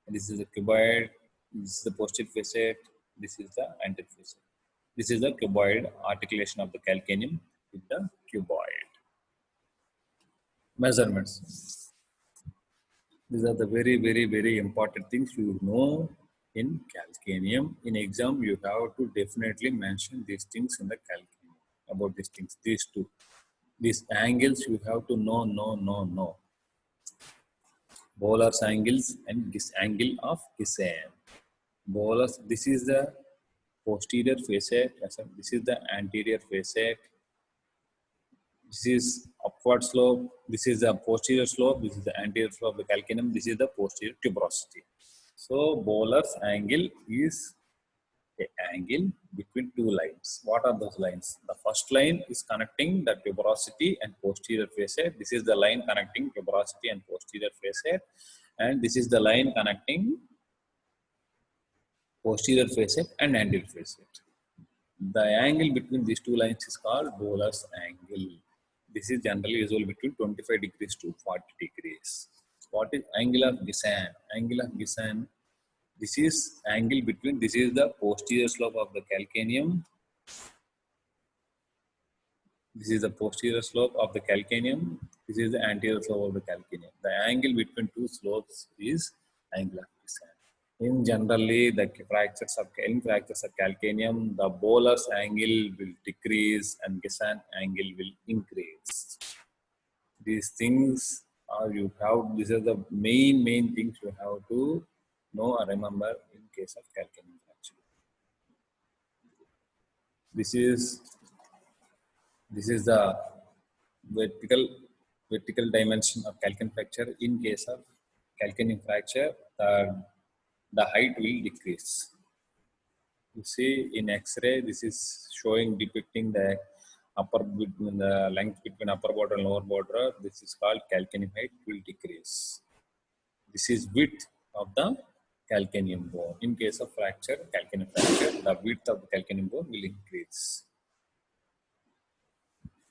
A: This is the cuboid. This is the posterior facet. This is the anterior facet. This is the cuboid articulation of the calcaneum with the cuboid. Measurements. These are the very important things you know in calcaneum. In exam, you have to definitely mention these things in the calcaneum. About these things, these 2. These angles you have to know. Bolus angles and this angle of Gisem. Bolus, this is the posterior facet. This is the anterior facet. This is upward slope. This is the posterior slope. This is the anterior slope of the calcaneum. This is the posterior tuberosity. So Bolus angle is an angle between 2 lines. What are those lines? The first line is connecting the tuberosity and posterior facet. This is the line connecting tuberosity and posterior facet, and this is the line connecting posterior facet and anterior facet. The angle between these 2 lines is called Bolus angle. This is generally usually between 25 degrees to 40 degrees. What is angle of Gisem? Angle of Gisem, this is angle between, this is the posterior slope of the calcaneum. This is the posterior slope of the calcaneum. This is the anterior slope of the calcaneum. The angle between 2 slopes is angle of Gisem. In generally, the fractures of calcaneum, the Bolus angle will decrease and Gisem angle will increase. These things are these are the main things you have to know or remember in case of calcaneum fracture. This is the vertical dimension of calcaneum fracture. In case of calcaneum fracture, the height will decrease. You see in X-ray, this is showing depicting the the length between upper border and lower border. This is called calcaneum height will decrease. This is width of the calcaneum bone. In case of fracture, calcaneum fracture, the width of the calcaneum bone will increase.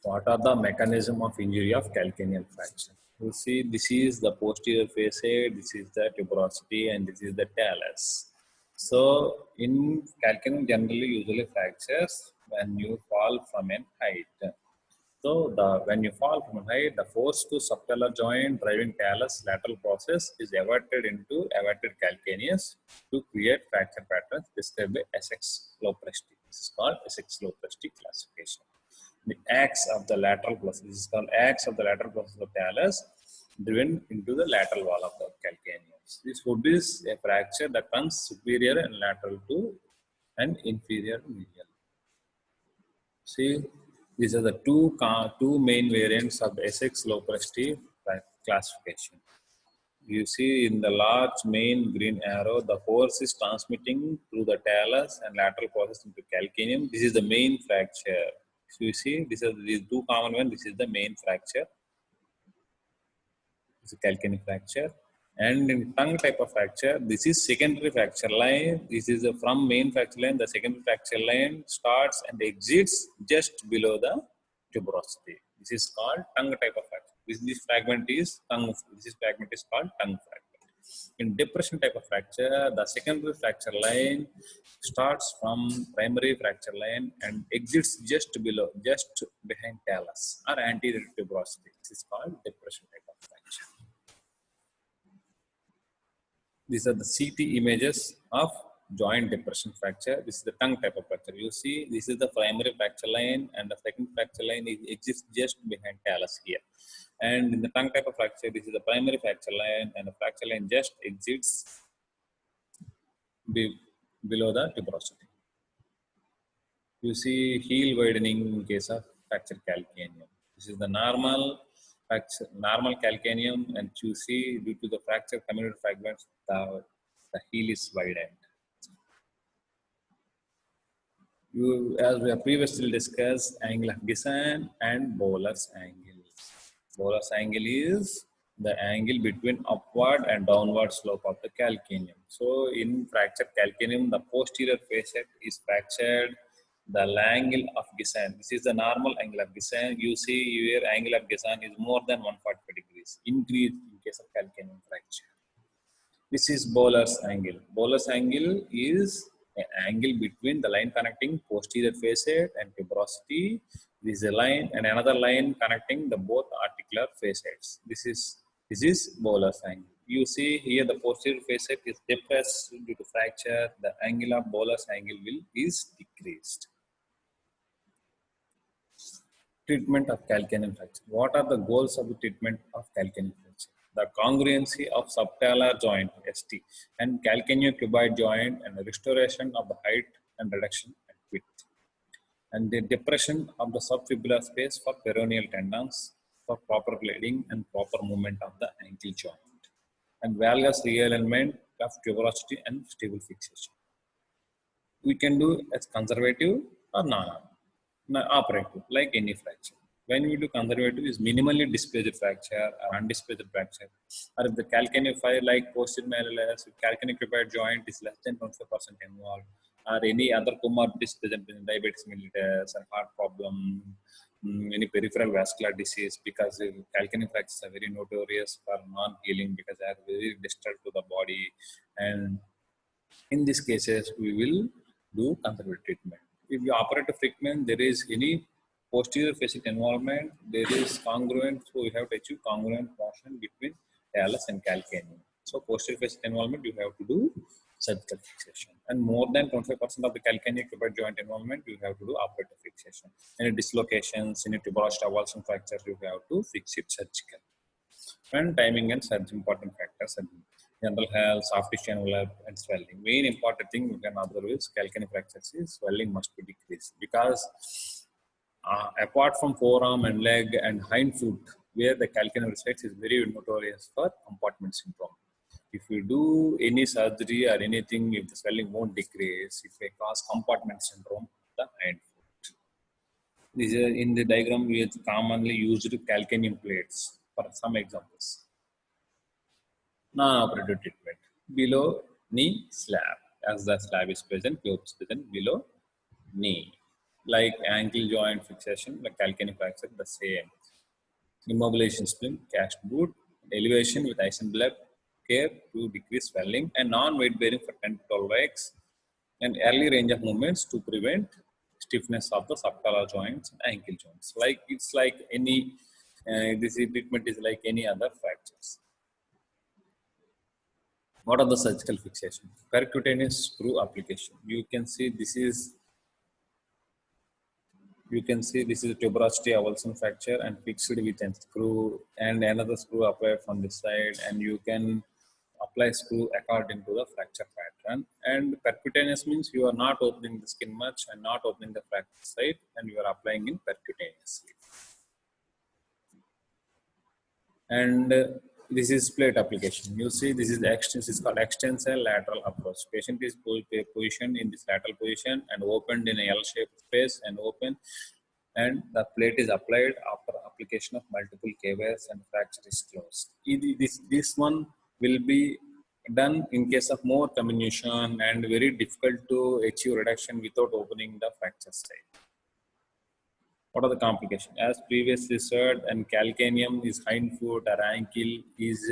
A: What are the mechanism of injury of calcaneal fracture? You see, this is the posterior facet, this is the tuberosity, and this is the talus. So, in calcaneum generally usually fractures when you fall from a height. So, when you fall from a height, the force to subtalar joint driving talus lateral process is everted into everted calcaneus to create fracture patterns described by Essex Lopresti. This is called Essex Lopresti classification. The axe of the lateral process, this is called axe of the lateral process of talus driven into the lateral wall of the calcaneus. This would be a fracture that runs superior and lateral to and inferior to medial. See, these are the two main variants of the Essex Lopresti classification. You see in the large main green arrow, the force is transmitting through the talus and lateral process into calcaneum. This is the main fracture. So you see, these are the two common ones. This is the main fracture. This is calcaneum fracture. And in tongue type of fracture, this is secondary fracture line. This is from main fracture line. The secondary fracture line starts and exits just below the tuberosity. This is called tongue type of fracture. This fragment is tongue. This fragment is called tongue fragment. In depression type of fracture, the secondary fracture line starts from primary fracture line and exits just behind talus or anterior tuberosity. This is called depression type of fracture. These are the CT images of joint depression fracture. This is the tongue type of fracture. You see, this is the primary fracture line and the second fracture line exists just behind talus here. And in the tongue type of fracture, this is the primary fracture line and the fracture line just exits below the tuberosity. You see heel widening in case of fracture calcaneum. This is the normal calcaneum, and you see due to the fracture comminuted fragments, the heel is widened. As we have previously discussed, angle of Gissin and Bowler's angle. Bowler's angle is the angle between upward and downward slope of the calcaneum. So in fractured calcaneum, the posterior facet is fractured. The angle of Gissin, this is the normal angle of Gissin. You see here angle of Gissin is more than 145 degrees, increase in case of calcaneum fracture. This is Bowler's angle. Bowler's angle is an angle between the line connecting posterior facet and tuberosity. This is a line and another line connecting the both articular facets. This is Bowler's angle. You see here the posterior facet is depressed due to fracture. The angle of Bowler's angle is decreased. Treatment of calcaneum fracture. What are the goals of the treatment of calcaneum fracture? The congruency of subtalar joint (ST) and calcaneocuboid joint and restoration of the height and reduction and width. And the depression of the subfibular space for peroneal tendons for proper bleeding and proper movement of the ankle joint. And valgus realignment of tuberosity and stable fixation. We can do as conservative or non-operative, like any fracture. When we do conservative, is minimally displaced fracture or undisplaced fracture, or if the calcaneophyte like posterior malleolus, if calcaneocuboid joint is less than 25% involved, or any other comorbidities present in diabetes mellitus or heart problem, any peripheral vascular disease, because calcaneum fractures are very notorious for non-healing because they are very distal to the body, and in these cases we will do conservative treatment. If you operative treatment, there is any posterior facet involvement, there is congruent, so you have to achieve congruent motion between talus and calcaneum. So posterior facet involvement, you have to do surgical fixation, and more than 25% of the calcaneocuboid joint involvement, you have to do operative fixation. Any dislocations, any tuberosity avulsion fractures, you have to fix it surgical. And timing and surgery important factors. general health, soft tissue envelope, and swelling. Main important thing we can observe is calcaneal fractures is swelling must be decreased because apart from forearm and leg and hind foot, where the calcaneal resides is very notorious for compartment syndrome. If you do any surgery or anything, if the swelling won't decrease, it may cause compartment syndrome of the hind foot. This is in the diagram we have commonly used calcaneum plates for some examples. Non-operative treatment below knee slab, as the slab is present, globe is present below knee, like ankle joint fixation, like calcaneal fracture, the same. Immobilization splint, cast boot, elevation with ice and blood care to decrease swelling, and non-weight bearing for 10 to 12 weeks, and early range of movements to prevent stiffness of the subtalar joints and ankle joints. Like it's like any, this treatment is like any other fractures. What are the surgical fixation? Percutaneous screw application. You can see this is a tuberosity avulsion fracture and fixed with a screw and another screw applied from this side, and you can apply screw according to the fracture pattern. And percutaneous means you are not opening the skin much and not opening the fracture site, and you are applying in percutaneously. And this is plate application. You see, this is the extension, is called extensor lateral approach. Patient is positioned in this lateral position and opened in a L-shaped space and open, and the plate is applied after application of multiple KVS and fracture is closed. This one will be done in case of more comminution and very difficult to achieve reduction without opening the fracture site. What are the complications? As previously said, and calcaneum is hind foot or ankle is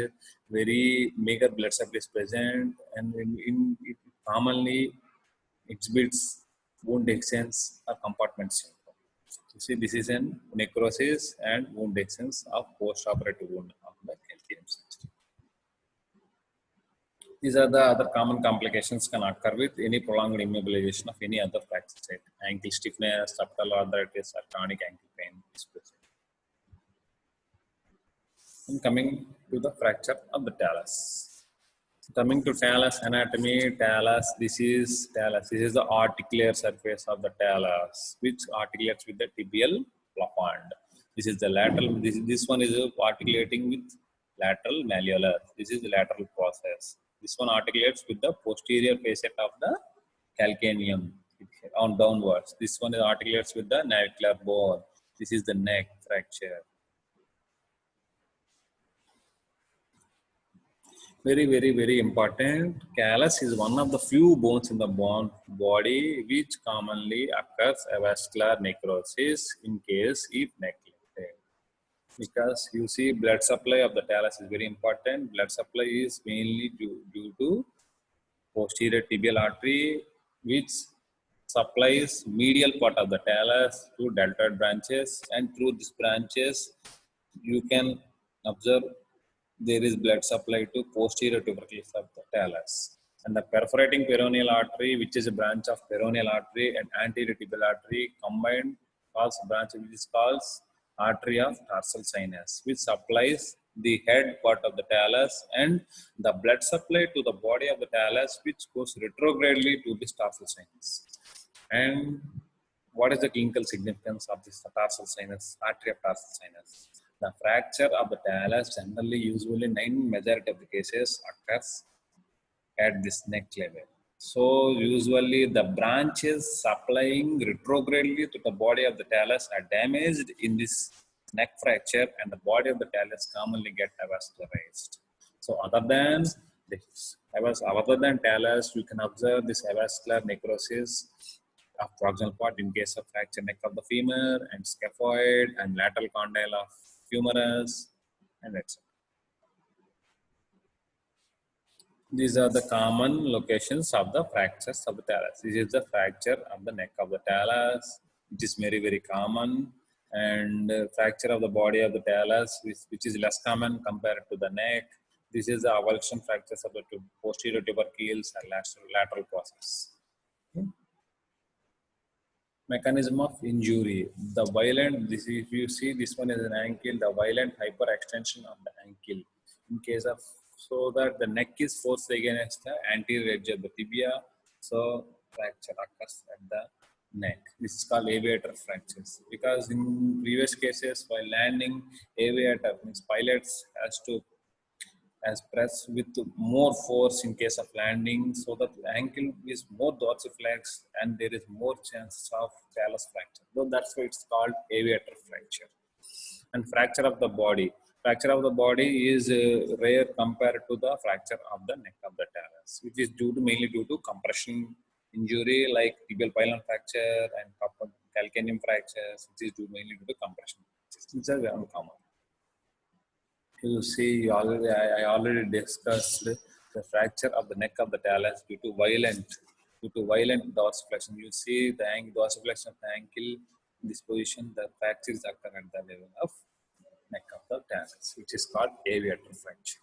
A: very meager blood supply is present, and it commonly exhibits wound excess or compartment syndrome. You see, this is an necrosis and wound excess of post-operative wound of the calcaneum surgery. These are the other common complications can occur with any prolonged immobilization of any other fracture site. Ankle stiffness, subtalar arthritis, or chronic ankle pain is present. And coming to the fracture of the talus. Coming to talus anatomy, talus, this is the articular surface of the talus, which articulates with the tibial plafond. This is the lateral, this one is articulating with lateral malleolar. This is the lateral process. This one articulates with the posterior facet of the calcaneum on downwards. This one articulates with the navicular bone. This is the neck fracture. Very important. Callus is one of the few bones in the body which commonly occurs avascular necrosis in case if neglected. Because you see, blood supply of the talus is very important. Blood supply is mainly due to posterior tibial artery, which supplies medial part of the talus through deltoid branches, and through these branches you can observe there is blood supply to posterior tubercles of the talus. And the perforating peroneal artery, which is a branch of peroneal artery, and anterior tibial artery combined calls branch, which is called artery of tarsal sinus, which supplies the head part of the talus, and the blood supply to the body of the talus, which goes retrogradely to this tarsal sinus. And what is the clinical significance of this tarsal sinus, artery of tarsal sinus? The fracture of the talus generally, usually 9 majority of the cases occurs at this neck level. So usually the branches supplying retrogradely to the body of the talus are damaged in this neck fracture, and the body of the talus commonly get avascularized. So other than talus, you can observe this avascular necrosis of proximal part in case of fracture neck of the femur, and scaphoid and lateral condyle of humerus, and etc. These are the common locations of the fractures of the talus. This is the fracture of the neck of the talus, which is very common, and fracture of the body of the talus, which is less common compared to the neck. This is the avulsion fractures of the posterior tubercles and lateral process. Okay. Mechanism of injury. The violent, this, if you see this one is an ankle, the violent hyperextension of the ankle. In case of so that the neck is forced against the anterior edge of the tibia. So fracture occurs at the neck. This is called aviator fractures, because in previous cases while landing, aviator means pilots has press with more force in case of landing, so that the ankle is more dorsiflex and there is more chances of talus fracture. So that's why it's called aviator fracture. And fracture of the body. Fracture of the body is rare compared to the fracture of the neck of the talus, which is mainly due to compression injury like tibial pilon fracture and calcaneum fractures, which is mainly due to compression. These are very uncommon. You see, I already discussed the fracture of the neck of the talus due to violent dorsiflexion. You see the dorsiflexion of the ankle in this position, the fracture is occurring at the level of neck of the talus, which is called aviator fracture.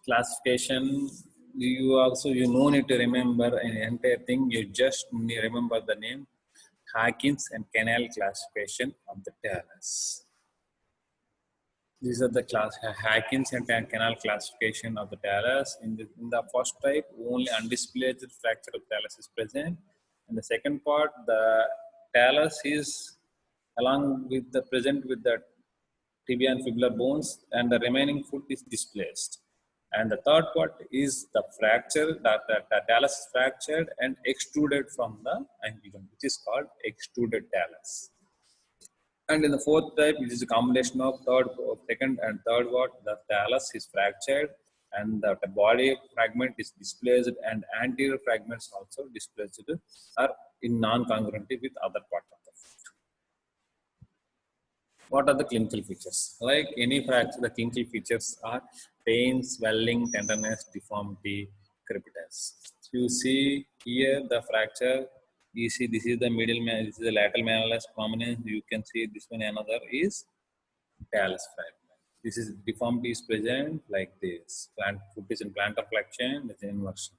A: Classification, you no need to remember an entire thing, you just remember the name Hawkins and Canal classification of the talus. These are the Hawkins and Canal classification of the talus. In the first type, only undisplaced fracture of talus is present. In the second part, the talus is along with the present with the tibia and fibular bones, and the remaining foot is displaced. And the third part is the fracture, that the talus is fractured and extruded from the ankle joint, which is called extruded talus. And in the fourth type, it is a combination of second and third part. The talus is fractured and the body fragment is displaced, and anterior fragments also displaced are in non-congruency with other part of the foot. What are the clinical features? Like any fracture, the clinical features are pain, swelling, tenderness, deformity, crepitus. So you see here the fracture. You see this is the this is the lateral malleolus prominence. You can see this one, another is talus fragment. This is deformity is present like this. Foot is in plantar flexion, it's inversion.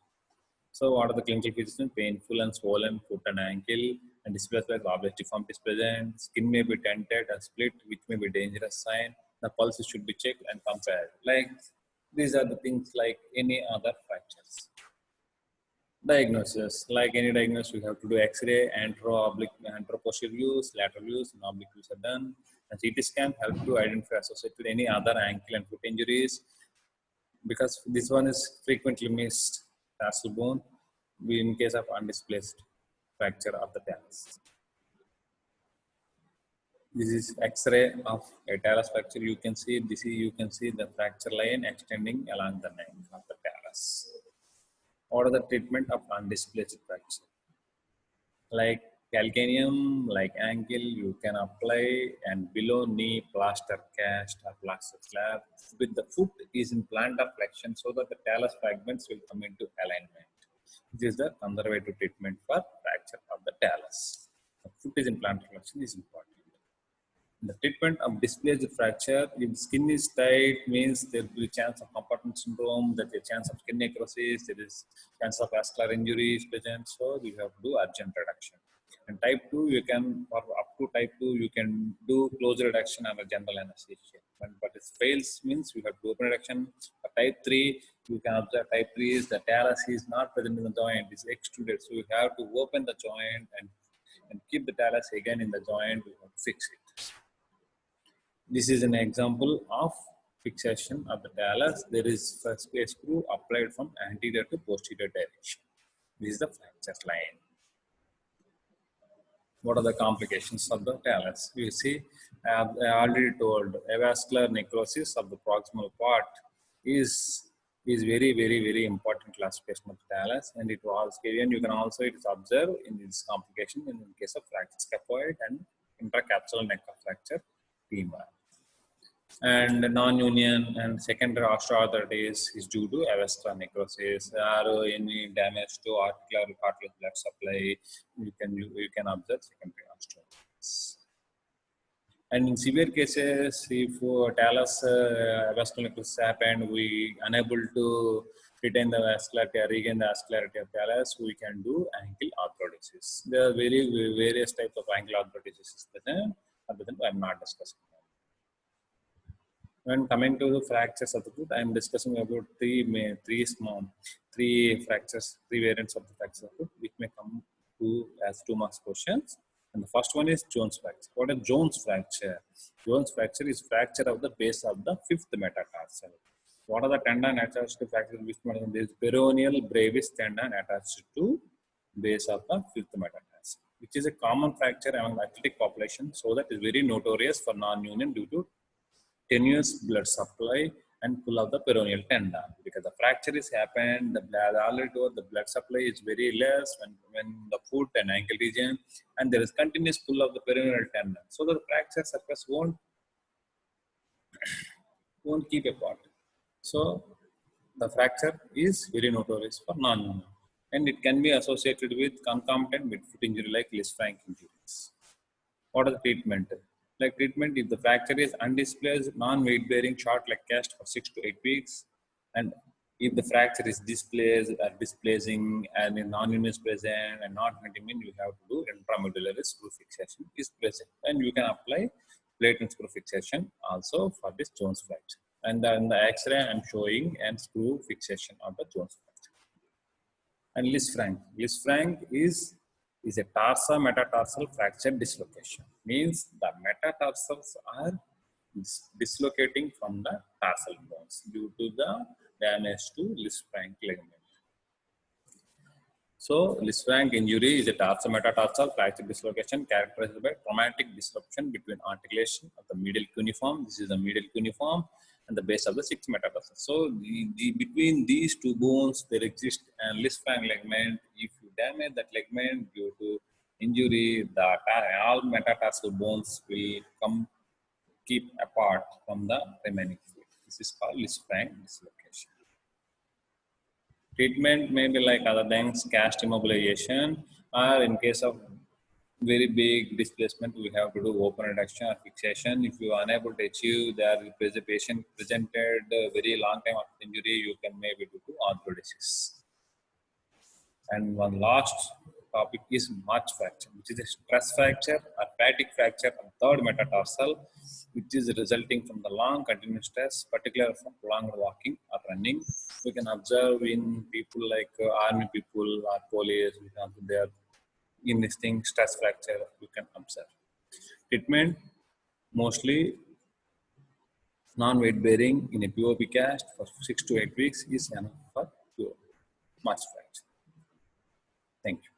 A: So what are the clinical features? Painful and swollen foot and ankle, and displaced by obvious deformity is present. Skin may be dented and split, which may be dangerous sign. The pulse should be checked and compared. Like these are the things like any other fractures. Diagnosis, like any diagnosis, we have to do X-ray, anteroposterior views, lateral views, and oblique views are done. And CT scan help to identify associated any other ankle and foot injuries, because this one is frequently missed, tarsal bone, in case of undisplaced fracture of the talus. This is X-ray of a talus fracture. You can see the fracture line extending along the neck of the talus. What are the treatment of undisplaced fracture? Like calcaneum, like ankle, you can apply, and below knee plaster cast or plaster slab with the foot is in plantar flexion, so that the talus fragments will come into alignment. This is the conservative treatment for fracture of the talus. The foot is in plantar flexion is important. The treatment of displaced fracture, if skin is tight, means there will be a chance of compartment syndrome, there is a chance of skin necrosis, there is chance of vascular injuries present, so we have to do urgent reduction. And type 2, you can, for up to type 2, you can do closed reduction under general anesthesia. But it fails means you have to do open reduction. For type 3, you can observe type 3 is the talus is not present in the joint, it's extruded. So you have to open the joint and keep the talus again in the joint, you have to fix it. This is an example of fixation of the talus. There is a screw applied from anterior to posterior direction. This is the fracture line. What are the complications of the talus? You see, I already told, avascular necrosis of the proximal part is very important classification of the talus, and it was given. You can also it is observed in this complication in case of fracture scaphoid and intracapsular neck of fracture femur. And non-union and secondary osteoarthritis is due to avascular necrosis or any damage to articular cartilage blood supply. You can observe secondary osteoarthritis. And in severe cases, if talus avascular necrosis happened, we unable to retain the vascularity, regain the vascularity of talus, we can do ankle arthrodesis. There are various types of ankle arthrodesis present, but I'm not discussing that. When coming to the fractures of the foot, I am discussing about three fractures, three variants of the fractures of the foot, which may come to as 2 marks questions. And the first one is Jones fracture. What is Jones fracture? Jones fracture is fracture of the base of the fifth metatarsal. What are the tendon attached to fracture of the fifth metatarsal? There is peroneal brevis tendon attached to base of the fifth metatarsal, which is a common fracture among athletic population. So that is very notorious for non-union due to tenuous blood supply and pull of the peroneal tendon, because the fracture is happened, the blood supply is very less when the foot and ankle region, and there is continuous pull of the peroneal tendon. So the fracture surface won't keep apart. So the fracture is very notorious for non-union, and it can be associated with concomitant midfoot injury like Lisfranc injuries. What is the treatment? Like treatment, if the fracture is undisplaced, non-weight bearing short leg cast for 6 to 8 weeks, and if the fracture is displaced or displacing and a non-union is present and not hunting in, you have to do intramedullary screw fixation is present, and you can apply plate and screw fixation also for this Jones fracture. And then the X-ray I am showing and screw fixation of the Jones fracture. And Lisfranc. Lisfranc is a tarso-metatarsal fracture dislocation. Means the metatarsals are dislocating from the tarsal bones due to the damage to Lisfranc ligament. So Lisfranc injury is a tarso-metatarsal fracture dislocation characterized by traumatic disruption between articulation of the medial cuneiform. This is the medial cuneiform and the base of the sixth metatarsal. So between these two bones, there exists a Lisfranc ligament. If you damage that ligament due to injury, all metatarsal bones will keep apart from the remaining foot. This is called Lisfranc dislocation. Treatment may be like other things, cast immobilization, or in case of very big displacement, we have to do open reduction or fixation. If you are unable to achieve, there is a patient presented a very long time after injury, you can maybe do arthrodesis. And one last topic is march fracture, which is a stress fracture or fatigue fracture of third metatarsal, which is resulting from the long continuous stress, particularly from prolonged walking or running. We can observe in people like army people or police, they are in this thing, stress fracture, you can observe. Treatment, mostly non-weight bearing in a POP cast for 6 to 8 weeks is enough for march fracture. Thank you.